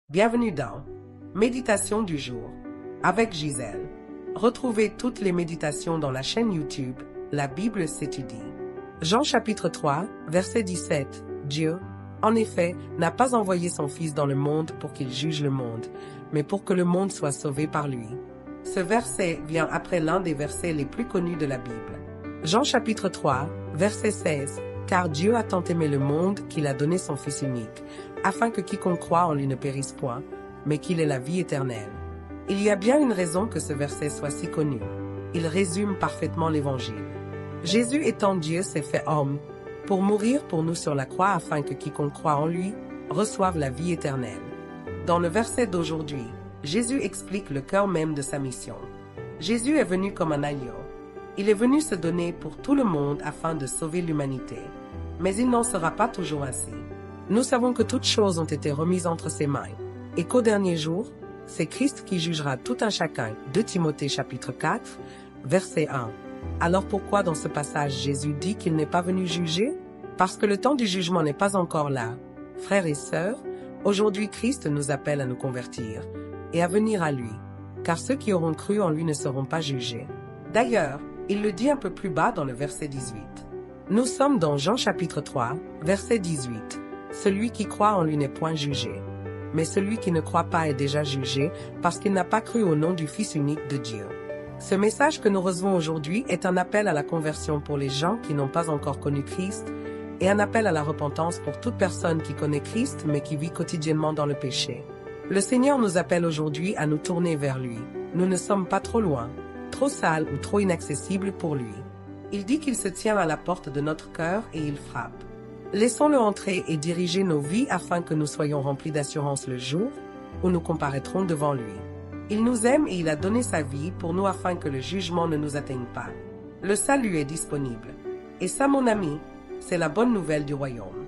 Bienvenue dans Méditation du jour avec Gisèle. Retrouvez toutes les méditations dans la chaîne YouTube La Bible s'étudie. Jean chapitre 3, verset 17. Dieu, en effet, n'a pas envoyé son Fils dans le monde pour qu'il juge le monde, mais pour que le monde soit sauvé par lui. Ce verset vient après l'un des versets les plus connus de la Bible. Jean chapitre 3, verset 16. Car Dieu a tant aimé le monde qu'il a donné son Fils unique, afin que quiconque croit en lui ne périsse point, mais qu'il ait la vie éternelle. Il y a bien une raison que ce verset soit si connu. Il résume parfaitement l'Évangile. Jésus étant Dieu s'est fait homme, pour mourir pour nous sur la croix afin que quiconque croit en lui reçoive la vie éternelle. Dans le verset d'aujourd'hui, Jésus explique le cœur même de sa mission. Jésus est venu comme un agneau. Il est venu se donner pour tout le monde afin de sauver l'humanité. Mais il n'en sera pas toujours ainsi. Nous savons que toutes choses ont été remises entre ses mains, et qu'au dernier jour, c'est Christ qui jugera tout un chacun. 2 Timothée chapitre 4, verset 1. Alors pourquoi dans ce passage Jésus dit qu'il n'est pas venu juger? Parce que le temps du jugement n'est pas encore là. Frères et sœurs, aujourd'hui Christ nous appelle à nous convertir, et à venir à lui, car ceux qui auront cru en lui ne seront pas jugés. D'ailleurs, il le dit un peu plus bas dans le verset 18. Nous sommes dans Jean chapitre 3, verset 18. Celui qui croit en lui n'est point jugé. Mais celui qui ne croit pas est déjà jugé, parce qu'il n'a pas cru au nom du Fils unique de Dieu. Ce message que nous recevons aujourd'hui est un appel à la conversion pour les gens qui n'ont pas encore connu Christ, et un appel à la repentance pour toute personne qui connaît Christ mais qui vit quotidiennement dans le péché. Le Seigneur nous appelle aujourd'hui à nous tourner vers lui. Nous ne sommes pas trop loin, trop sales ou trop inaccessibles pour lui. Il dit qu'il se tient à la porte de notre cœur et il frappe. Laissons-le entrer et diriger nos vies afin que nous soyons remplis d'assurance le jour où nous comparaîtrons devant lui. Il nous aime et il a donné sa vie pour nous afin que le jugement ne nous atteigne pas. Le salut est disponible. Et ça, mon ami, c'est la bonne nouvelle du royaume.